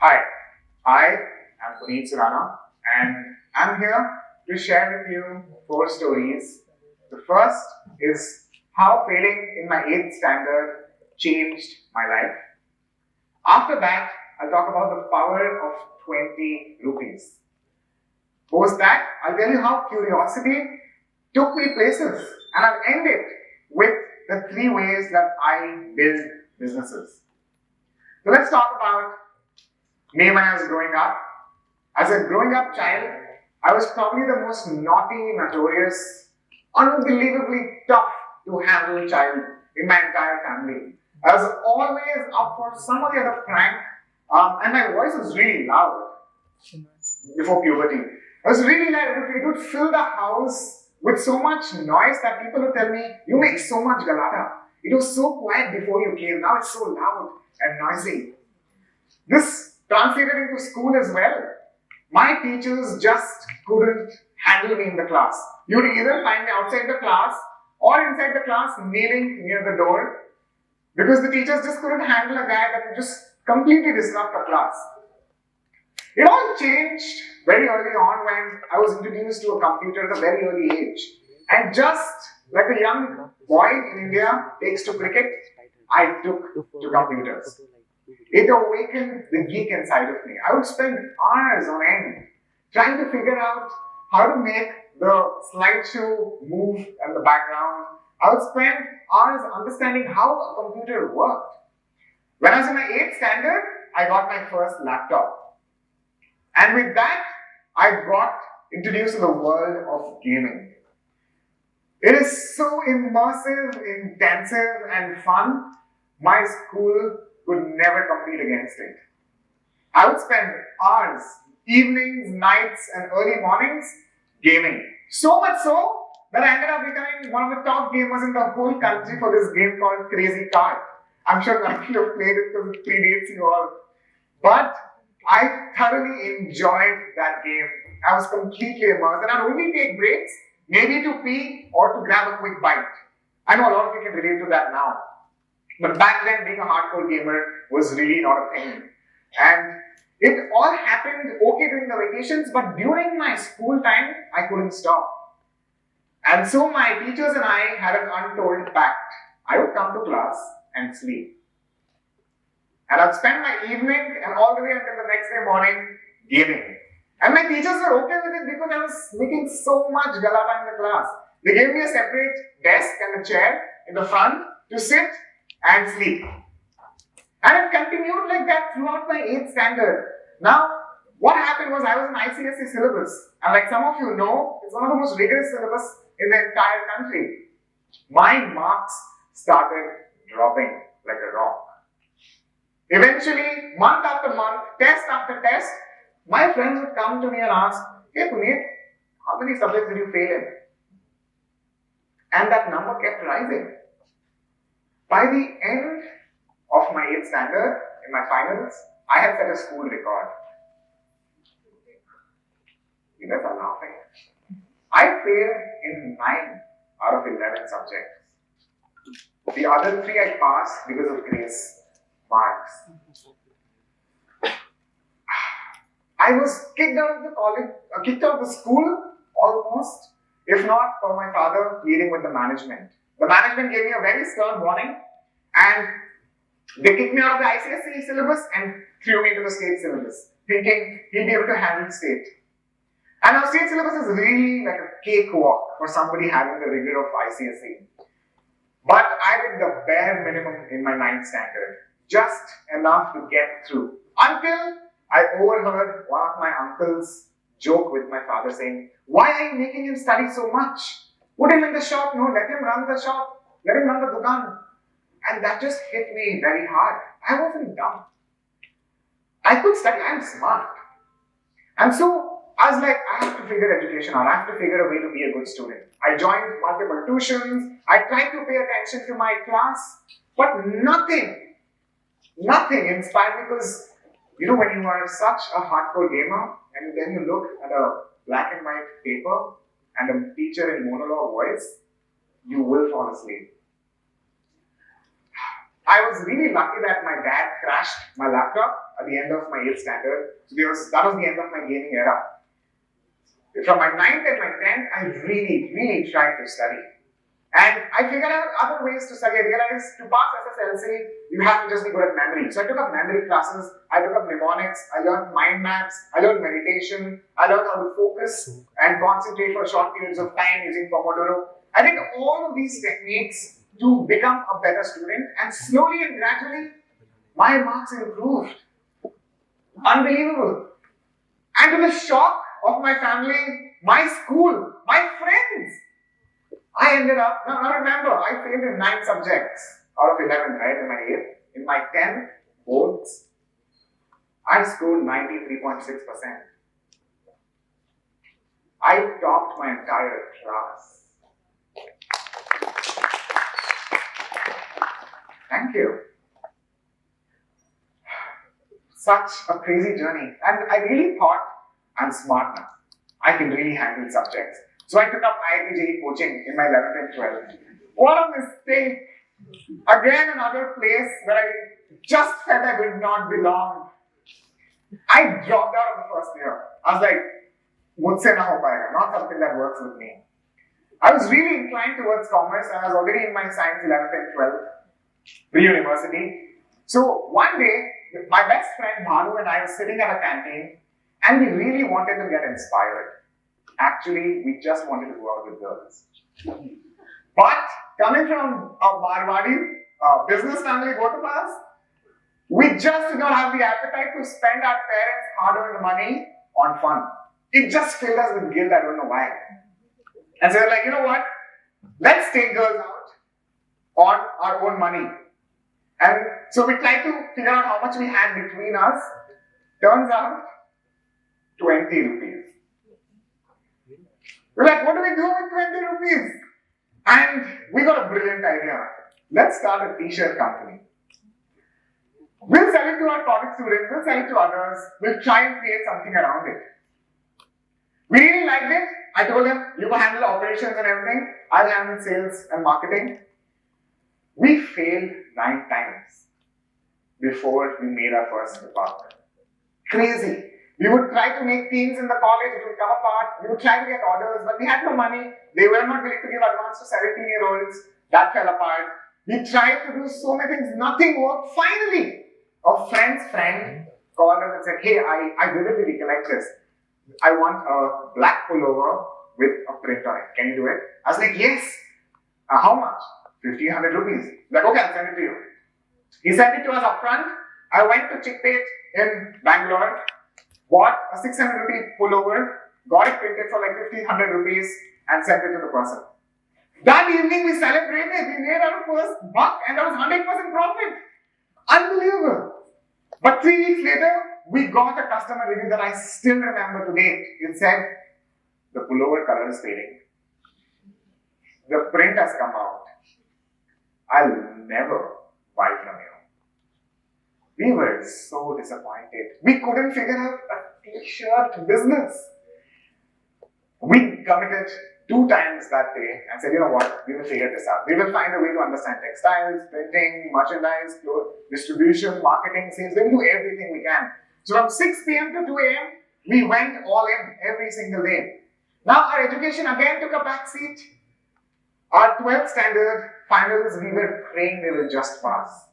Hi, I am Puneeth Suraana and I'm here to share with you 4 stories. The first is how failing in my 8th standard changed my life. After that, I'll talk about the power of 20 rupees. Post that, I'll tell you how curiosity took me places, and I'll end it with the 3 ways that I build businesses. So let's talk about me when I was growing up. As a growing up child, I was probably the most naughty, notorious, unbelievably tough to handle child in my entire family. I was always up for some or the other prank, and my voice was really loud before puberty. I was really loud. It would fill the house with so much noise that people would tell me, "You make so much Galata. It was so quiet before you came. Now it's so loud and noisy." This translated into school as well. My teachers just couldn't handle me in the class. You'd either find me outside the class or inside the class kneeling near the door because the teachers just couldn't handle a guy that would just completely disrupt the class. It all changed very early on when I was introduced to a computer at a very early age. And just like a young boy in India takes to cricket, I took to computers. It awakened the geek inside of me. I would spend hours on end trying to figure out how to make the slideshow move in the background. I would spend hours understanding how a computer worked. When I was in my 8th standard, I got my first laptop. And with that, I got introduced to the world of gaming. It is so immersive, intensive, and fun. My school could never compete against it. I would spend hours, evenings, nights, and early mornings gaming. So much so that I ended up becoming one of the top gamers in the whole country for this game called Crazy Carve. I'm sure none of you have played it because it predates you all. But I thoroughly enjoyed that game. I was completely immersed, and I'd only take breaks, maybe to pee or to grab a quick bite. I know a lot of you can relate to that now. But back then, being a hardcore gamer was really not a thing. And it all happened okay during the vacations, but during my school time, I couldn't stop. And so my teachers and I had an untold pact. I would come to class and sleep. And I'd spend my evening and all the way until the next day morning gaming. And my teachers were okay with it because I was making so much Galata in the class. They gave me a separate desk and a chair in the front to sit and sleep. And it continued like that throughout my 8th standard. Now, what happened was I was an ICSE syllabus. And like some of you know, it's one of the most rigorous syllabus in the entire country. My marks started dropping like a rock. Eventually, month after month, test after test, my friends would come to me and ask, "Hey Puneeth, how many subjects did you fail in?" And that number kept rising. By the end of my 8th standard, in my finals, I had set a school record. You guys are laughing. I failed in 9 out of 11 subjects. The other 3 I passed because of grace marks. I was kicked out of the college, kicked out of the school almost, if not for my father pleading with the management. The management gave me a very stern warning, and they kicked me out of the ICSE syllabus and threw me into the state syllabus, thinking he'd be able to handle state. And our state syllabus is really like a cakewalk for somebody having the rigor of ICSE. But I did the bare minimum in my 9th standard, just enough to get through, until I overheard one of my uncles joke with my father saying, "Why are you making him study so much? Put him in the shop, no, let him run the shop, let him run the dukan." And that just hit me very hard. I wasn't dumb. I could study, I'm smart. And so I was like, I have to figure education out. I have to figure a way to be a good student. I joined multiple tuitions. I tried to pay attention to my class, but nothing inspired me because, when you are such a hardcore gamer and then you look at a black and white paper and a teacher in monologue voice, you will fall asleep. I was really lucky that my dad crashed my laptop at the end of my 8th standard. So that was the end of my gaming era. From my 9th and my 10th, I really tried to study. And I figured out other ways to study. I realized to pass SSLC, you have to just be good at memory. So I took up memory classes, I took up mnemonics, I learned mind maps, I learned meditation, I learned how to focus and concentrate for short periods of time using Pomodoro. I did all of these techniques to become a better student, and slowly and gradually, my marks improved. Unbelievable. And to the shock of my family, my school, my friends, I ended up, now remember, I failed in 9 subjects out of 11, right, in my 8th. In my 10 boards, I scored 93.6%. I topped my entire class. Thank you. Such a crazy journey. And I really thought, I'm smart now. I can really handle subjects. So I took up IIT JEE coaching in my 11th and 12th. What a mistake! Again, another place where I just felt I did not belong. I dropped out of the first year. I was like, mujhse na ho payega, not something that works with me. I was really inclined towards commerce, and I was already in my science 11th and 12th, pre-university. So one day, my best friend Bhanu and I were sitting at a canteen, and we really wanted to get inspired. Actually, we just wanted to go out with girls. But coming from a Marwadi business family, both of us, we just did not have the appetite to spend our parents' hard-earned money on fun. It just filled us with guilt, I don't know why. And so we're like, you know what? Let's take girls out on our own money. And so we tried to figure out how much we had between us. Turns out, 20 rupees. We're like, what do we do with 20 rupees? And we got a brilliant idea. Let's start a t-shirt company. We'll sell it to our college students, we'll sell it to others, we'll try and create something around it. We really liked it. I told him, you go handle operations and everything, I'll handle sales and marketing. We failed 9 times before we made our first department. Crazy. We would try to make teams in the college, it would come apart, we would try to get orders, but we had no money. They were not willing to give advance to 17-year-olds. That fell apart. We tried to do so many things, nothing worked. Finally, a friend's friend called us and said, hey, I vividly recollect this. I want a black pullover with a print on it. Can you do it? I was like, yes. How much? 1,500 rupees. Like, okay, I'll send it to you. He sent it to us upfront. I went to Chickpet in Bangalore, bought a 600 rupee pullover, got it printed for like 1,500 rupees and sent it to the person. That evening we celebrated, we made our first buck and that was 100% profit. Unbelievable. But 3 weeks later, we got a customer review that I still remember today. It said, the pullover color is fading. The print has come out. I'll never buy from you. We were so disappointed. We couldn't figure out a t-shirt business. We committed 2 times that day and said, you know what, we will figure this out. We will find a way to understand textiles, printing, merchandise, distribution, marketing, sales. We will do everything we can. So from 6 p.m. to 2 a.m., we went all in every single day. Now our education again took a back seat. Our 12th standard finals, we were praying they will just pass.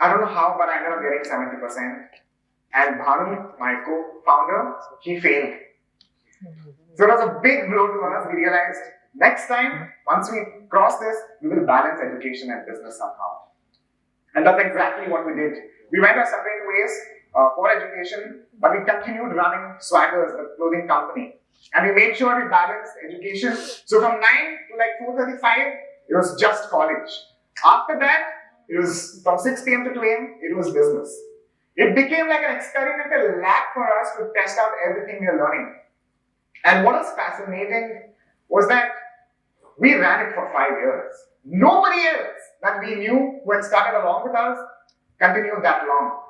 I don't know how, but I ended up getting 70%. And Bhanu, my co-founder, he failed. So it was a big blow to us. We realized next time, once we cross this, we will balance education and business somehow. And that's exactly what we did. We went our separate ways for education, but we continued running Swaggers, the clothing company. And we made sure we balanced education. So from 9 to like 4:35, it was just college. After that, it was from 6 p.m. to 2 a.m., it was business. It became like an experimental lab for us to test out everything we were learning. And what was fascinating was that we ran it for 5 years. Nobody else that we knew who had started along with us continued that long.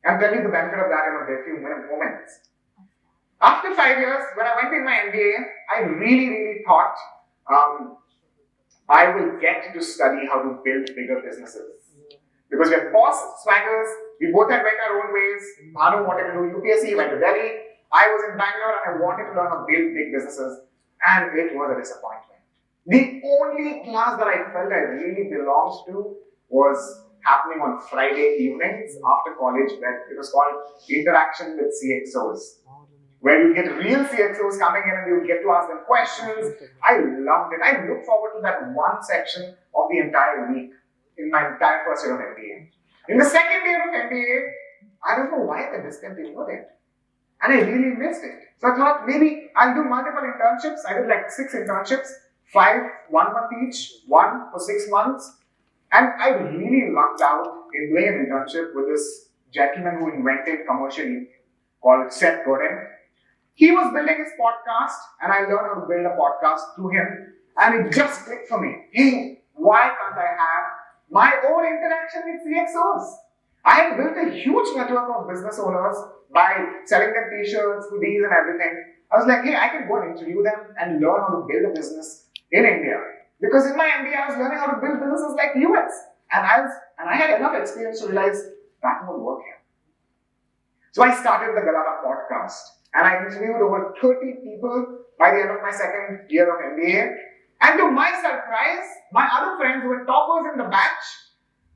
I'm telling you the benefit of that in a very few moments. After 5 years, when I went in my MBA, I really thought I will get to study how to build bigger businesses. Because we had paused Swaggers, We both had went our own ways. Bhanu wanted to do UPSC, went to Delhi. I was in Bangalore and I wanted to learn how to build big businesses, and it was a disappointment. The only class that I felt I really belonged to was happening on Friday evenings after college, where it was called Interaction with CXOs, where you get real CXOs coming in and you get to ask them questions. I loved it. I looked forward to that one section of the entire week in my entire first year of MBA. In the second year of MBA, I don't know why they discontinued it. And I really missed it. So I thought maybe I'll do multiple internships. I did like 6 internships, 5, 1 month each, 1 for 6 months. And I really lucked out in doing an internship with this gentleman who invented commercial ink called Seth Godin. He was building his podcast, and I learned how to build a podcast through him. And it just clicked for me. Hey, why can't I have my own interaction with CXOs? I had built a huge network of business owners by selling them t-shirts, hoodies, and everything. I was like, hey, I can go and interview them and learn how to build a business in India. Because in my MBA, I was learning how to build businesses like US. And I had enough experience to realize that won't work here. So I started the Galata Podcast. And I interviewed over 30 people by the end of my second year of MBA. And to my surprise, my other friends who were toppers in the batch,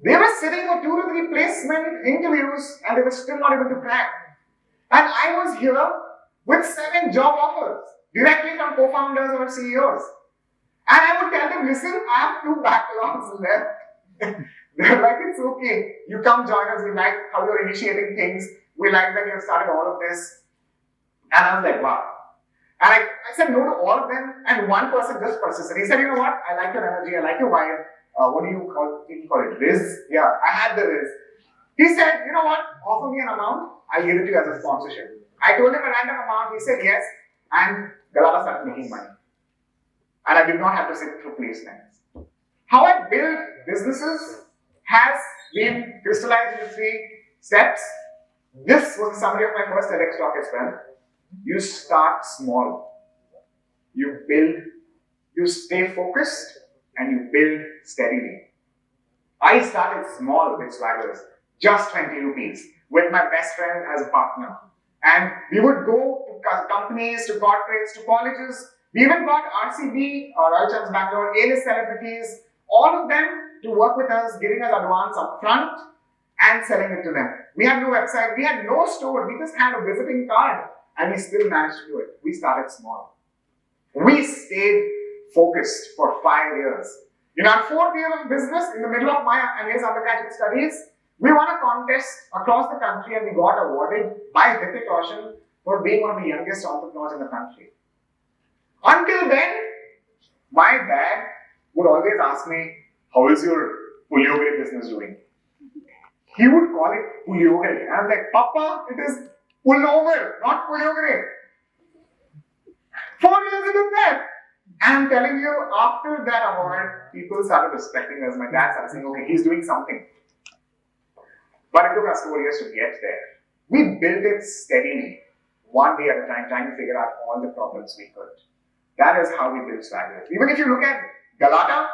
they were sitting for 2 to 3 placement interviews and they were still not able to crack. And I was here with 7 job offers directly from co-founders or CEOs. And I would tell them, listen, I have 2 backlogs left. They're like, it's okay. You come join us. We like how you're initiating things. We like that you have started all of this. And I was like, wow. And I said no to all of them. And one person just persisted. He said, you know what? I like your energy. I like your vibe. What do you call it? Riz? Yeah, I had the Riz. He said, you know what? Offer me an amount. I'll give it to you as a sponsorship. I told him a random amount. He said yes. And Galata started making money. And I did not have to sit through placements. How I build businesses has been crystallized into 3 steps. This was a summary of my first TEDx talk as well. You start small. You build. You stay focused and you build steadily. I started small with Swaggers, just 20 rupees, with my best friend as a partner. And we would go to companies, to corporates, to colleges. We even got RCB, Royal Challenge Bangalore, A-list celebrities, all of them to work with us, giving us advance up front and selling it to them. We had no website, we had no store, we just had a visiting card and we still managed to do it. We started small. We stayed focused for 5 years. In our 4th year of business, in the middle of my and his undergraduate studies, we won a contest across the country and we got awarded by Hrithik Roshan for being one of the youngest entrepreneurs in the country. Until then, my dad would always ask me, how is your puliogre business doing? He would call it puliogre. And I'm like, Papa, it is pullover, not puliogre. 4 years into that. And I'm telling you, after that award, people started respecting us. My dad started saying, okay, he's doing something. But it took us 4 years to get there. We built it steadily, one day at a time, trying to figure out all the problems we could. That is how we build Swaggers. Even if you look at Galata,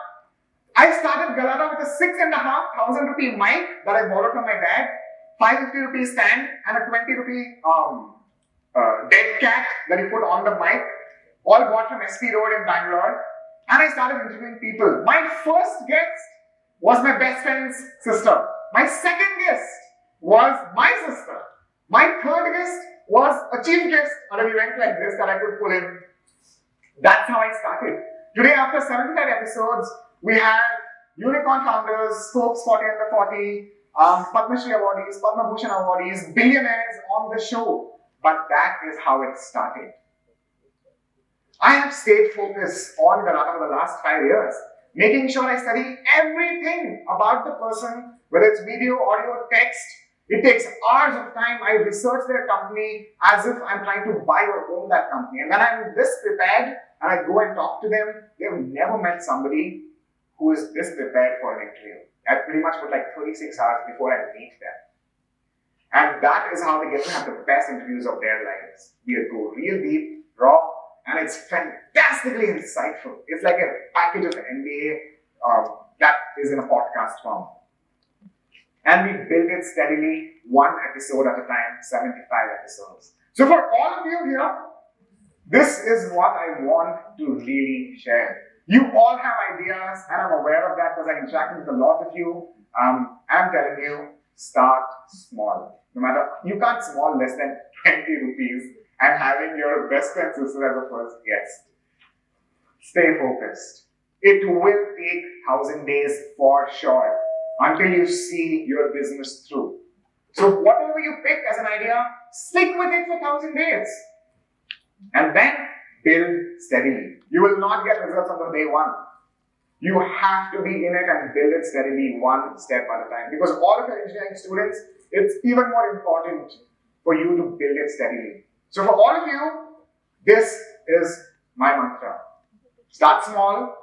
I started Galata with a 6,500 rupee mic that I borrowed from my dad, 550 rupee stand, and a 20 rupee dead cat that he put on the mic, all bought from SP Road in Bangalore. And I started interviewing people. My first guest was my best friend's sister. My second guest was my sister. My third guest was a chief guest on an event like this that I could pull in. That's how I started. Today, after 75 episodes, we have unicorn founders, Forbes 40 under 40, Padma Shri awardees, Padma Bhushan awardees, billionaires on the show. But that is how it started. I have stayed focused on Galata for the last 5 years, making sure I study everything about the person, whether it's video, audio, text. It takes hours of time. I research their company as if I'm trying to buy or own that company. And when I'm this prepared and I go and talk to them, they've never met somebody who is this prepared for an interview. I pretty much put like 36 hours before I meet them. And that is how they get to have the best interviews of their lives. We go real deep, raw, and it's fantastically insightful. It's like a package of MBA that is in a podcast form. And we build it steadily, one episode at a time, 75 episodes. So for all of you here, this is what I want to really share. You all have ideas, and I'm aware of that because I interact with a lot of you. I'm telling you, start small. No matter, you can't small less than 20 rupees and having your best friend sister as a first guest. Stay focused. It will take 1,000 days for sure until you see your business through. So whatever you pick as an idea, stick with it for 1,000 days. And then build steadily. You will not get results on the day one. You have to be in it and build it steadily, one step at a time. Because all of your engineering students, it's even more important for you to build it steadily. So for all of you, this is my mantra. Start small,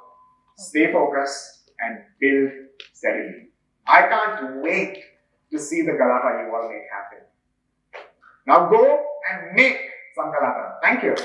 stay focused, and build steadily. I can't wait to see the Galata you all make happen. Now go and make some Galata. Thank you.